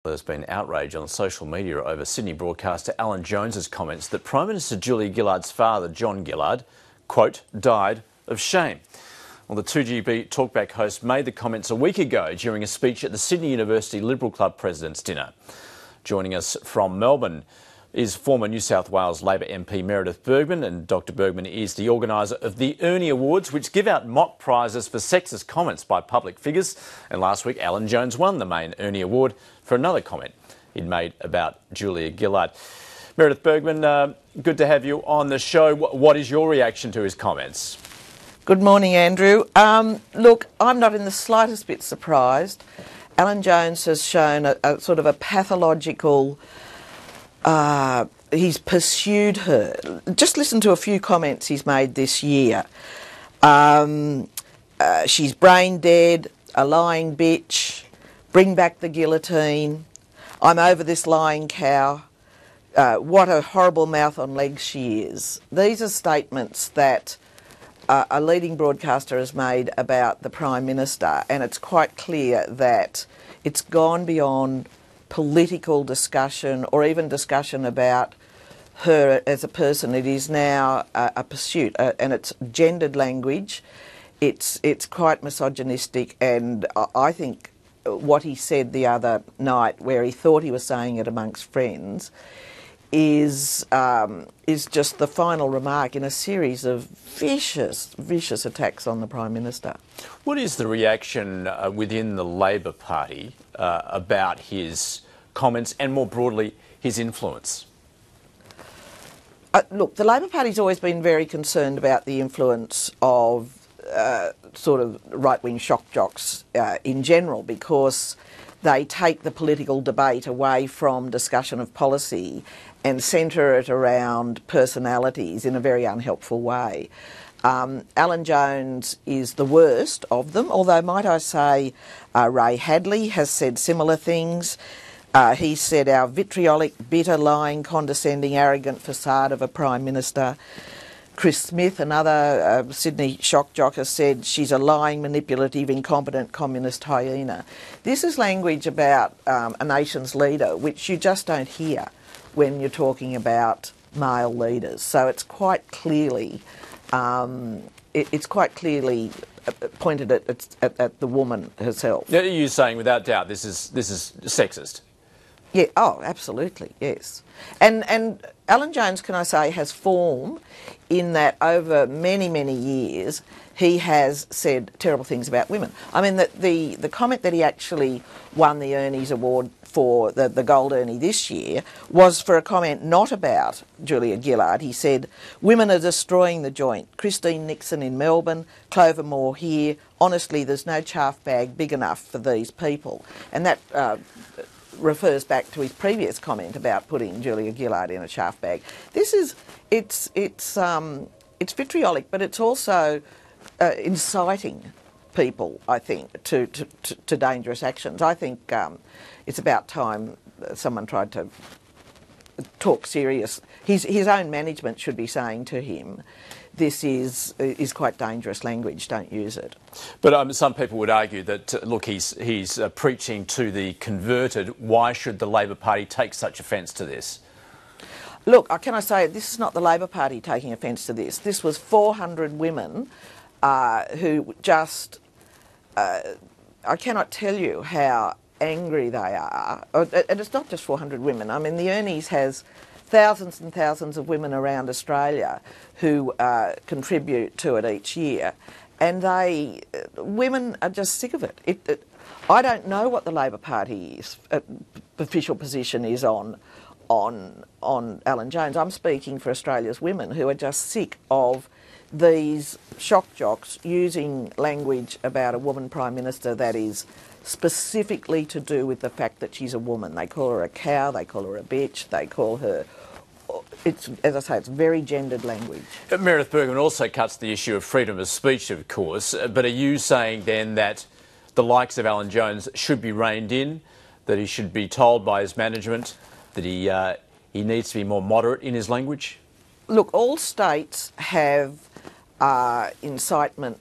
There's been outrage on social media over Sydney broadcaster Alan Jones's comments that Prime Minister Julia Gillard's father, John Gillard, quote, died of shame. Well, the 2GB Talkback host made the comments a week ago during a speech at the Sydney University Liberal Club President's Dinner. Joining us from Melbourne is former New South Wales Labor MP Meredith Burgmann, and Dr Burgmann is the organiser of the Ernie Awards, which give out mock prizes for sexist comments by public figures. And last week, Alan Jones won the main Ernie Award for another comment he'd made about Julia Gillard. Meredith Burgmann, good to have you on the show. What is your reaction to his comments? Good morning, Andrew. Look, I'm not in the slightest bit surprised. Alan Jones has shown a sort of a pathological... he's pursued her. Just listen to a few comments he's made this year. She's brain dead, a lying bitch, bring back the guillotine, I'm over this lying cow, what a horrible mouth on legs she is. These are statements that a leading broadcaster has made about the Prime Minister, and it's quite clear that it's gone beyond political discussion or even discussion about her as a person. It is now a pursuit, and it's gendered language. It's quite misogynistic, and I think what he said the other night, where he thought he was saying it amongst friends, is just the final remark in a series of vicious attacks on the Prime Minister. What is the reaction within the Labor Party about his comments and, more broadly, his influence? Look, the Labor Party's always been very concerned about the influence of sort of right-wing shock jocks in general, because they take the political debate away from discussion of policy and centre it around personalities in a very unhelpful way. Alan Jones is the worst of them, although, might I say, Ray Hadley has said similar things. He said our vitriolic, bitter, lying, condescending, arrogant facade of a Prime Minister. Chris Smith, another Sydney shock jock, has said she's a lying, manipulative, incompetent communist hyena. This is language about a nation's leader, which you just don't hear when you're talking about male leaders. So it's quite clearly, pointed at the woman herself. You're saying, without doubt, this is sexist. Yeah. Oh, absolutely. Yes. And Alan Jones, can I say, has form in that over many years he has said terrible things about women. I mean, the comment that he actually won the Ernie's Award for, the Gold Ernie this year, was for a comment not about Julia Gillard. He said, women are destroying the joint. Christine Nixon in Melbourne, Clover Moore here. Honestly, there's no chaff bag big enough for these people. And that refers back to his previous comment about putting Julia Gillard in a chaff bag. This is, it's vitriolic, but it's also inciting people, I think, to dangerous actions. I think it's about time someone tried to talk serious. His own management should be saying to him, this is quite dangerous language, don't use it. But some people would argue that, look, he's preaching to the converted. Why should the Labor Party take such offence to this? Look, can I say, this is not the Labor Party taking offence to this. This was 400 women who just... I cannot tell you how angry they are. And it's not just 400 women. I mean, the Ernie's has thousands and thousands of women around Australia who contribute to it each year, and women are just sick of it. I don't know what the Labor Party's official position is on Alan Jones. I'm speaking for Australia's women who are just sick of these shock jocks using language about a woman Prime Minister that is specifically to do with the fact that she's a woman. They call her a cow, they call her a bitch, they call her... as I say, it's very gendered language. Meredith Burgmann also cuts the issue of freedom of speech, of course, but are you saying then that the likes of Alan Jones should be reined in, that he should be told by his management that he needs to be more moderate in his language? Look, all states have incitement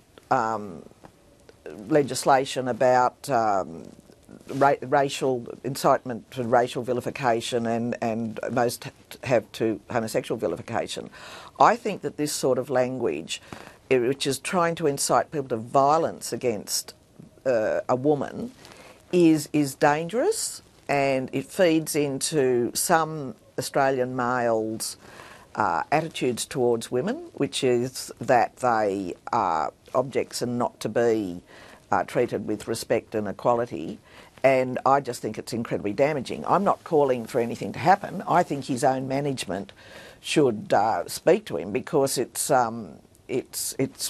legislation about racial incitement to racial vilification, and most have to homosexual vilification. I think that this sort of language, which is trying to incite people to violence against a woman, is dangerous, and it feeds into some Australian males' attitudes towards women, which is that they are objects and not to be treated with respect and equality. And I just think it's incredibly damaging. I'm not calling for anything to happen. I think his own management should speak to him, because it's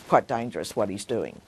quite dangerous what he's doing.